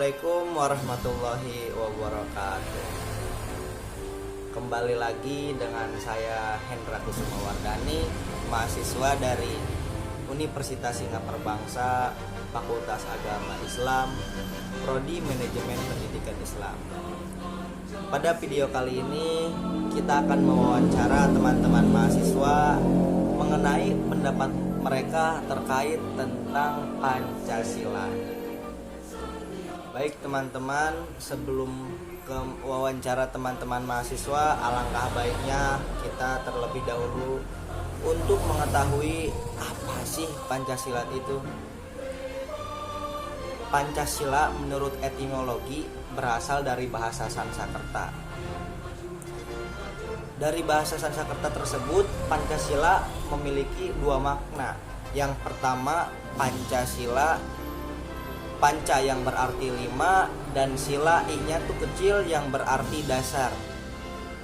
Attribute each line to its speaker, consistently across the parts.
Speaker 1: Assalamualaikum warahmatullahi wabarakatuh. Kembali lagi dengan saya Hendra Kusumawardani, mahasiswa dari Universitas Singapura Bangsa, Fakultas Agama Islam, Prodi Manajemen Pendidikan Islam. Pada video kali ini kita akan mewawancara teman-teman mahasiswa mengenai pendapat mereka terkait tentang Pancasila. Baik teman-teman, sebelum ke wawancara teman-teman mahasiswa, alangkah baiknya kita terlebih dahulu untuk mengetahui apa sih Pancasila itu. Pancasila menurut etimologi berasal dari bahasa Sanskerta. Dari bahasa Sanskerta tersebut, Pancasila memiliki dua makna. Yang pertama, Pancasila, panca yang berarti 5 dan sila i-nya tuh kecil yang berarti dasar.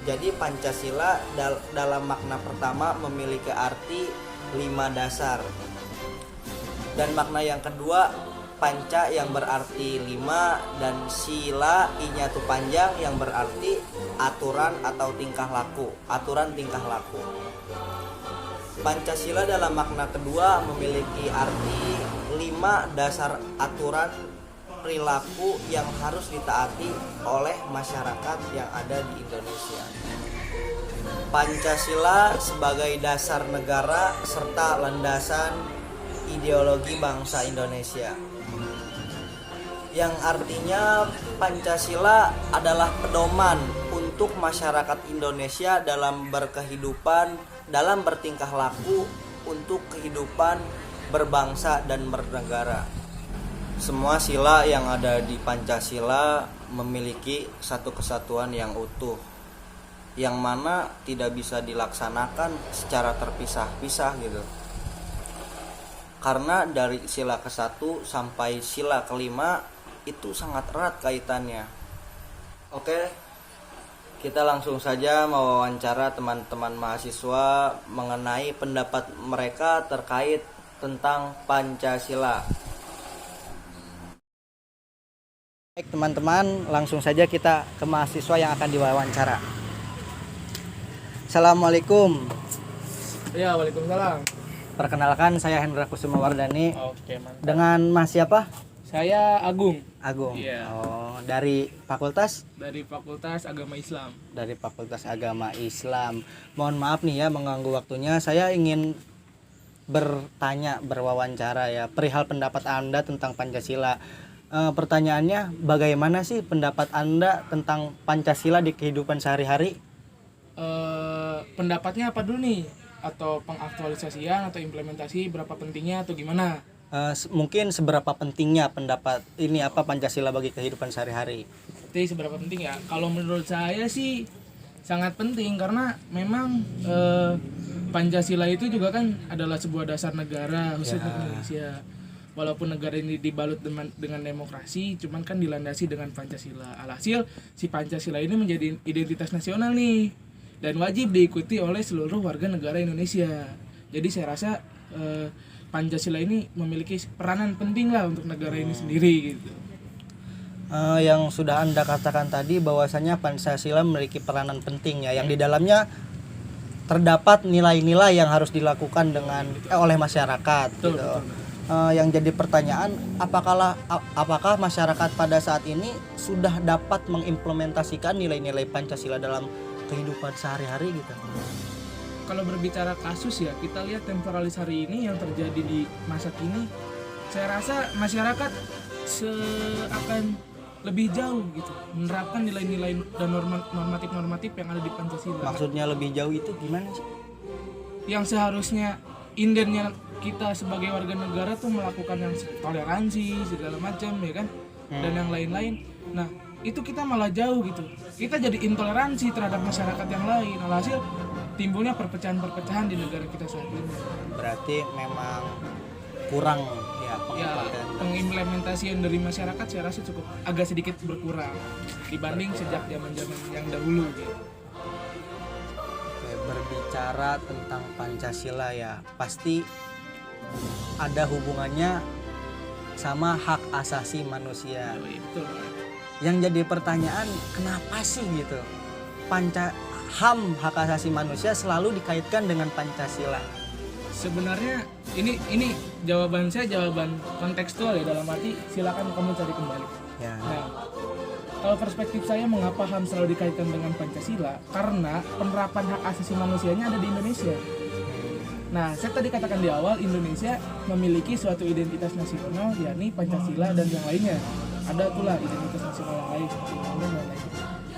Speaker 1: Jadi Pancasila dalam makna pertama memiliki arti 5 dasar. Dan makna yang kedua, panca yang berarti 5 dan sila i-nya tuh panjang yang berarti aturan atau tingkah laku, aturan tingkah laku. Pancasila dalam makna kedua memiliki arti 5 dasar aturan perilaku yang harus ditaati oleh masyarakat yang ada di Indonesia. Pancasila sebagai dasar negara serta landasan ideologi bangsa Indonesia. Yang artinya Pancasila adalah pedoman untuk masyarakat Indonesia dalam berkehidupan, dalam bertingkah laku untuk kehidupan berbangsa dan bernegara. Semua sila yang ada di Pancasila memiliki satu kesatuan yang utuh, yang mana tidak bisa dilaksanakan secara terpisah-pisah gitu. Karena dari sila ke-1 sampai sila ke-5 itu sangat erat kaitannya. Oke, kita langsung saja mewawancara teman-teman mahasiswa mengenai pendapat mereka terkait tentang Pancasila. Baik teman-teman, langsung saja kita ke mahasiswa yang akan diwawancara. Assalamualaikum.
Speaker 2: Ya, waalaikumsalam.
Speaker 1: Perkenalkan, saya Hendra Kusumawardani.
Speaker 2: Oke, mantap.
Speaker 1: Dengan Mas siapa?
Speaker 2: Saya Agung.
Speaker 1: Agung.
Speaker 2: Iya.
Speaker 1: Oh, dari fakultas?
Speaker 2: Dari Fakultas Agama Islam.
Speaker 1: Dari Fakultas Agama Islam. Mohon maaf nih ya mengganggu waktunya. Saya ingin berwawancara ya perihal pendapat Anda tentang Pancasila. Pertanyaannya, bagaimana sih pendapat Anda tentang Pancasila di kehidupan sehari-hari?
Speaker 2: Pendapatnya apa dulu nih? Atau pengaktualisasian atau implementasi, berapa pentingnya atau gimana?
Speaker 1: Mungkin seberapa pentingnya pendapat ini Pancasila bagi kehidupan sehari-hari?
Speaker 2: Jadi seberapa penting ya? Kalau menurut saya sih sangat penting, karena memang Pancasila itu juga kan adalah sebuah dasar negara khusus Indonesia. Walaupun negara ini dibalut dengan demokrasi, cuman kan dilandasi dengan Pancasila. Alhasil si Pancasila ini menjadi identitas nasional nih, dan wajib diikuti oleh seluruh warga negara Indonesia. Jadi saya rasa Pancasila ini memiliki peranan penting lah untuk negara ini sendiri gitu.
Speaker 1: Yang sudah Anda katakan tadi bahwasanya Pancasila memiliki peranan penting ya, yang di dalamnya terdapat nilai-nilai yang harus dilakukan oleh masyarakat.
Speaker 2: Betul,
Speaker 1: gitu.
Speaker 2: betul.
Speaker 1: Yang jadi pertanyaan, apakah masyarakat pada saat ini sudah dapat mengimplementasikan nilai-nilai Pancasila dalam kehidupan sehari-hari gitu?
Speaker 2: Kalau berbicara kasus ya, kita lihat temporalis hari ini yang terjadi di masa kini, saya rasa masyarakat akan lebih jauh gitu menerapkan nilai-nilai dan normatif-normatif yang ada di Pancasila.
Speaker 1: Maksudnya lebih jauh itu gimana sih?
Speaker 2: Yang seharusnya indennya kita sebagai warga negara tuh melakukan yang toleransi segala macam ya kan, dan yang lain-lain. Nah, itu kita malah jauh gitu. Kita jadi intoleransi terhadap masyarakat yang lain. Alhasil timbulnya perpecahan-perpecahan di negara kita saat ini.
Speaker 1: Berarti memang kurang ya
Speaker 2: pengimplementasian dari masyarakat, saya rasa cukup agak sedikit berkurang dibanding sejak zaman-zaman yang dahulu gitu.
Speaker 1: Oke, berbicara tentang Pancasila ya, pasti ada hubungannya sama hak asasi manusia.
Speaker 2: Betul.
Speaker 1: Yang jadi pertanyaan, kenapa sih gitu HAM hak asasi manusia selalu dikaitkan dengan Pancasila?
Speaker 2: Sebenarnya ini jawaban saya jawaban kontekstual ya, dalam arti silakan kamu cari kembali.
Speaker 1: Ya.
Speaker 2: Nah, kalau perspektif saya mengapa HAM selalu dikaitkan dengan Pancasila, karena penerapan hak asasi manusianya ada di Indonesia. Nah, saya tadi katakan di awal, Indonesia memiliki suatu identitas nasional, yakni Pancasila dan yang lainnya. Ada pula identitas nasional yang lain seperti Undang-Undang dan lain-lain.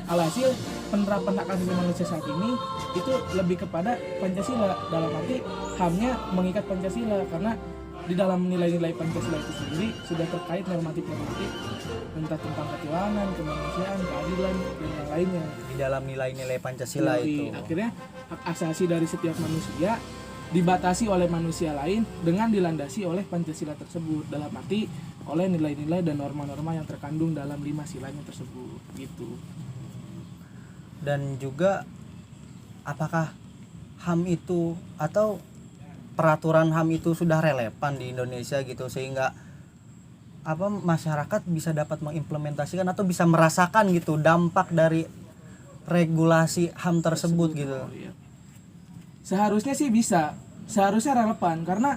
Speaker 2: Alhasil, penerapan hak asasi manusia saat ini itu lebih kepada Pancasila, dalam arti HAM-nya mengikat Pancasila, karena di dalam nilai-nilai Pancasila itu sendiri sudah terkait normatif-normatif entah tentang ketuhanan, kemanusiaan, keadilan, dan yang lainnya.
Speaker 1: Di dalam nilai-nilai Pancasila itu.
Speaker 2: Akhirnya hak asasi dari setiap manusia dibatasi oleh manusia lain dengan dilandasi oleh Pancasila tersebut, dalam arti oleh nilai-nilai dan norma-norma yang terkandung dalam 5 silanya tersebut gitu.
Speaker 1: Dan juga apakah HAM itu atau peraturan HAM itu sudah relevan di Indonesia gitu, sehingga masyarakat bisa dapat mengimplementasikan atau bisa merasakan gitu dampak dari regulasi HAM tersebut gitu.
Speaker 2: Iya. Seharusnya sih bisa, seharusnya relevan, karena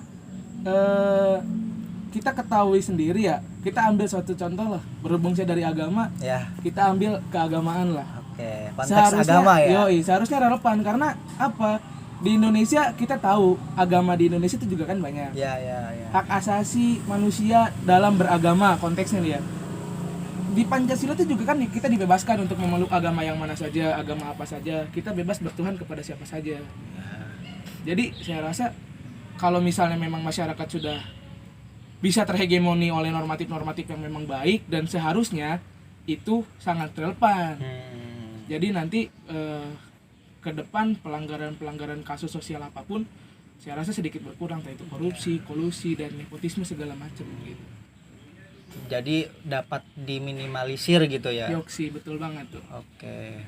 Speaker 2: kita ketahui sendiri ya, kita ambil suatu contoh lah, berhubung saya dari agama
Speaker 1: Ya.
Speaker 2: kita ambil keagamaan lah.
Speaker 1: Oke, konteks agama ya.
Speaker 2: Seharusnya relevan, karena apa? Di Indonesia kita tahu agama di Indonesia itu juga kan banyak.
Speaker 1: Ya.
Speaker 2: Hak asasi manusia dalam beragama konteksnya nih ya. Di Pancasila itu juga kan kita dibebaskan untuk memeluk agama yang mana saja, agama apa saja. Kita bebas bertuhan kepada siapa saja. Jadi saya rasa kalau misalnya memang masyarakat sudah bisa terhegemoni oleh normatif-normatif yang memang baik, dan seharusnya itu sangat relevan. Jadi nanti ke depan pelanggaran kasus sosial apapun saya rasa sedikit berkurang, entah itu korupsi, kolusi, dan nepotisme segala macam gitu.
Speaker 1: Jadi dapat diminimalisir gitu ya.
Speaker 2: Yoksi, betul banget tuh.
Speaker 1: Oke.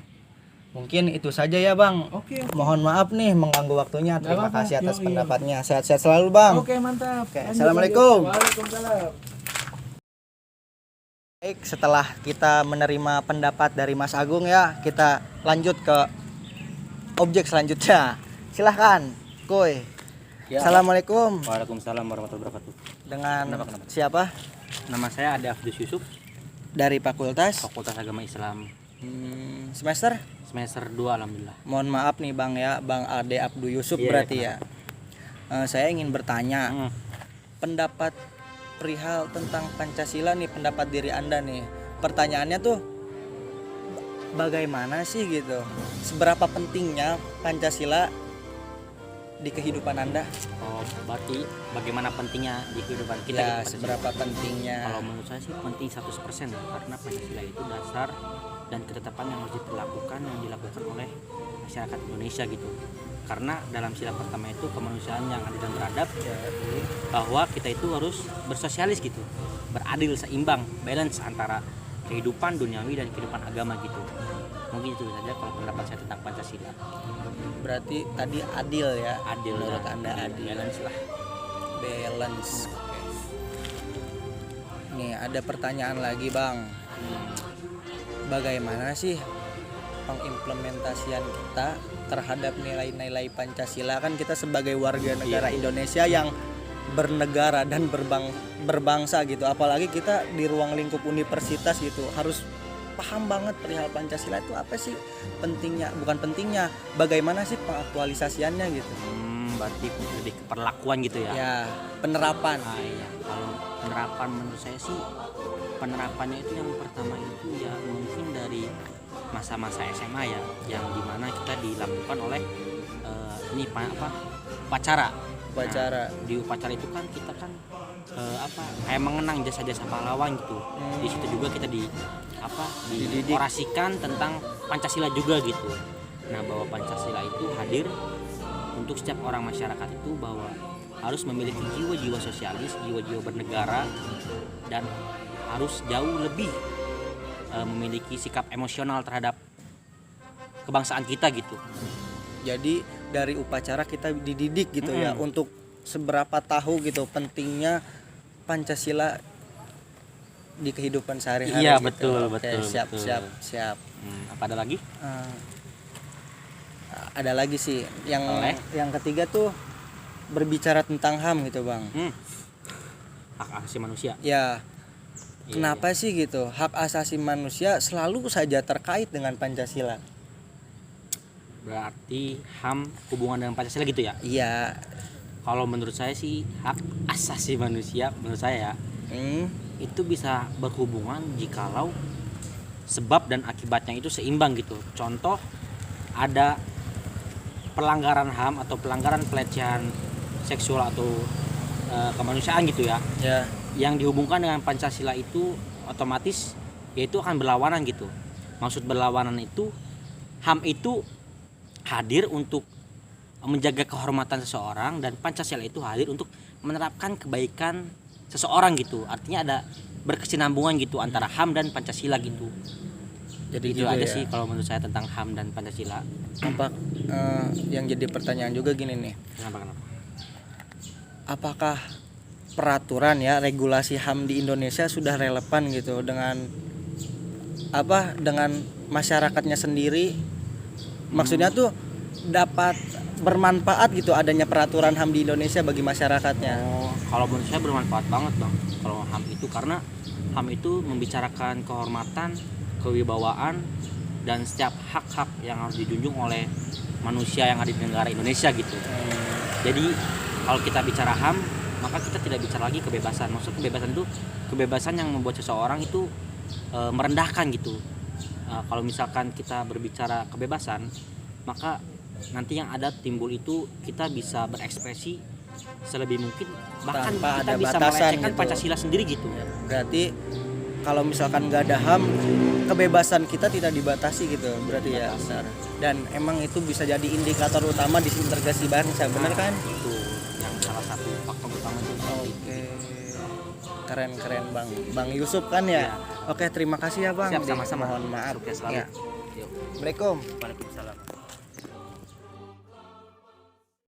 Speaker 1: Mungkin itu saja ya Bang.
Speaker 2: Oke.
Speaker 1: Mohon maaf nih mengganggu waktunya. Terima
Speaker 2: apa-apa.
Speaker 1: kasih atas
Speaker 2: Yoi.
Speaker 1: pendapatnya. Sehat-sehat selalu Bang.
Speaker 2: Oke, mantap.
Speaker 1: Oke,
Speaker 2: Lanjut,
Speaker 1: Assalamualaikum.
Speaker 2: lanjut. Waalaikumsalam.
Speaker 1: Baik, setelah kita menerima pendapat dari Mas Agung ya, kita lanjut ke objek selanjutnya. Silahkan, Kuy.
Speaker 3: Ya.
Speaker 1: Assalamualaikum.
Speaker 3: Waalaikumsalam warahmatullahi wabarakatuh.
Speaker 1: Dengan
Speaker 3: Kenapa?
Speaker 1: siapa?
Speaker 3: Nama saya Ade Afdus Yusuf,
Speaker 1: Dari Fakultas
Speaker 3: Fakultas Agama Islam,
Speaker 1: semester?
Speaker 3: semester 2 alhamdulillah.
Speaker 1: Mohon maaf nih Bang ya, Bang Ade Abdu Yusuf
Speaker 3: Iya,
Speaker 1: berarti ya. Saya ingin bertanya pendapat perihal tentang Pancasila nih, pendapat diri Anda nih. Pertanyaannya tuh bagaimana sih gitu? Seberapa pentingnya Pancasila di kehidupan Anda?
Speaker 3: Oh, berarti bagaimana pentingnya di kehidupan kita
Speaker 1: Ya,
Speaker 3: gitu,
Speaker 1: seberapa
Speaker 3: Pancasila?
Speaker 1: pentingnya?
Speaker 3: Kalau menurut saya sih penting 100%, karena Pancasila itu dasar dan ketetapan yang harus dilakukan oleh masyarakat Indonesia gitu. Karena dalam sila pertama itu kemanusiaan yang adil dan beradab, bahwa kita itu harus bersosialis gitu, beradil, seimbang, balance antara kehidupan duniawi dan kehidupan agama gitu. Mungkin itu saja kalau pendapat saya tentang Pancasila.
Speaker 1: Berarti tadi adil ya?
Speaker 3: Adil,
Speaker 1: menurut
Speaker 3: lah,
Speaker 1: Anda adil.
Speaker 3: balance lah.
Speaker 1: Balance. Oke. Nih ada pertanyaan lagi Bang. Bagaimana sih pengimplementasian kita terhadap nilai-nilai Pancasila? Kan kita sebagai warga negara Indonesia yang bernegara dan berbangsa gitu, apalagi kita di ruang lingkup universitas gitu, harus paham banget perihal Pancasila itu apa sih pentingnya, bukan pentingnya, bagaimana sih pengaktualisasiannya gitu.
Speaker 3: Berarti lebih ke perlakuan gitu ya.
Speaker 1: Ya, penerapan.
Speaker 3: Iya. Kalau penerapan menurut saya sih, penerapannya itu yang pertama itu ya mungkin dari masa-masa SMA ya, yang dimana kita dilakukan oleh upacara. Nah, di upacara itu kan kita kan kayak mengenang jasa-jasa pahlawan gitu. Di situ juga kita diorasikan tentang Pancasila juga gitu. Nah, bahwa Pancasila itu hadir untuk setiap orang masyarakat itu, bahwa harus memiliki jiwa-jiwa sosialis, jiwa-jiwa bernegara, dan harus jauh lebih memiliki sikap emosional terhadap kebangsaan kita gitu.
Speaker 1: Jadi dari upacara kita dididik gitu ya, untuk seberapa tahu gitu pentingnya Pancasila di kehidupan sehari-hari.
Speaker 3: Iya,
Speaker 1: gitu.
Speaker 3: betul,
Speaker 1: Oke,
Speaker 3: betul,
Speaker 1: siap,
Speaker 3: betul.
Speaker 1: siap.
Speaker 3: Apa ada lagi?
Speaker 1: Eh, ada lagi sih yang
Speaker 3: Boleh.
Speaker 1: yang ketiga tuh berbicara tentang HAM gitu bang.
Speaker 3: Hak asasi manusia.
Speaker 1: Ya,
Speaker 3: Iya,
Speaker 1: kenapa sih gitu hak asasi manusia selalu saja terkait dengan Pancasila?
Speaker 3: Berarti HAM hubungan dengan Pancasila gitu ya?
Speaker 1: Iya.
Speaker 3: Kalau menurut saya sih hak asasi manusia menurut saya ya itu bisa berhubungan jikalau sebab dan akibatnya itu seimbang gitu. Contoh ada pelanggaran HAM atau pelanggaran pelecehan seksual atau kemanusiaan gitu ya.
Speaker 1: Ya.
Speaker 3: Yang dihubungkan dengan Pancasila itu otomatis yaitu akan berlawanan gitu. Maksud berlawanan itu HAM itu hadir untuk menjaga kehormatan seseorang dan Pancasila itu hadir untuk menerapkan kebaikan seseorang gitu. Artinya ada berkesinambungan gitu antara HAM dan Pancasila gitu.
Speaker 1: Jadi
Speaker 3: Itu
Speaker 1: gitu
Speaker 3: aja
Speaker 1: ya.
Speaker 3: sih kalau menurut saya tentang HAM dan Pancasila.
Speaker 1: Apa yang jadi pertanyaan juga gini nih.
Speaker 3: Kenapa?
Speaker 1: Apakah peraturan ya regulasi HAM di Indonesia sudah relevan gitu dengan masyarakatnya sendiri? Maksudnya tuh dapat bermanfaat gitu adanya peraturan HAM di Indonesia bagi masyarakatnya.
Speaker 3: Kalau menurut saya bermanfaat banget bang. Kalau HAM itu karena HAM itu membicarakan kehormatan, kewibawaan dan setiap hak-hak yang harus dijunjung oleh manusia yang ada di negara Indonesia gitu. Jadi kalau kita bicara HAM maka kita tidak bicara lagi kebebasan. Maksud kebebasan itu kebebasan yang membuat seseorang itu merendahkan gitu. Kalau misalkan kita berbicara kebebasan maka nanti yang ada timbul itu kita bisa berekspresi selebih mungkin bahkan
Speaker 1: Tanpa
Speaker 3: kita
Speaker 1: ada
Speaker 3: bisa
Speaker 1: batasan
Speaker 3: melecehkan
Speaker 1: gitu.
Speaker 3: Pancasila sendiri gitu.
Speaker 1: Berarti kalau misalkan nggak ada HAM, kebebasan kita tidak dibatasi gitu. Berarti ya benar. Dan emang itu bisa jadi indikator utama disintegrasi bangsa, benar kan?
Speaker 3: Itu yang salah satu faktor utama juga.
Speaker 1: Oke. Keren Bang Yusuf kan ya?
Speaker 3: Ya.
Speaker 1: Oke, terima kasih ya Bang.
Speaker 3: Siap, sama-sama.
Speaker 1: Mohon maaf.
Speaker 3: Sukses selalu.
Speaker 1: Ya.
Speaker 3: Yuk.
Speaker 1: Assalamualaikum.
Speaker 3: Waalaikumsalam.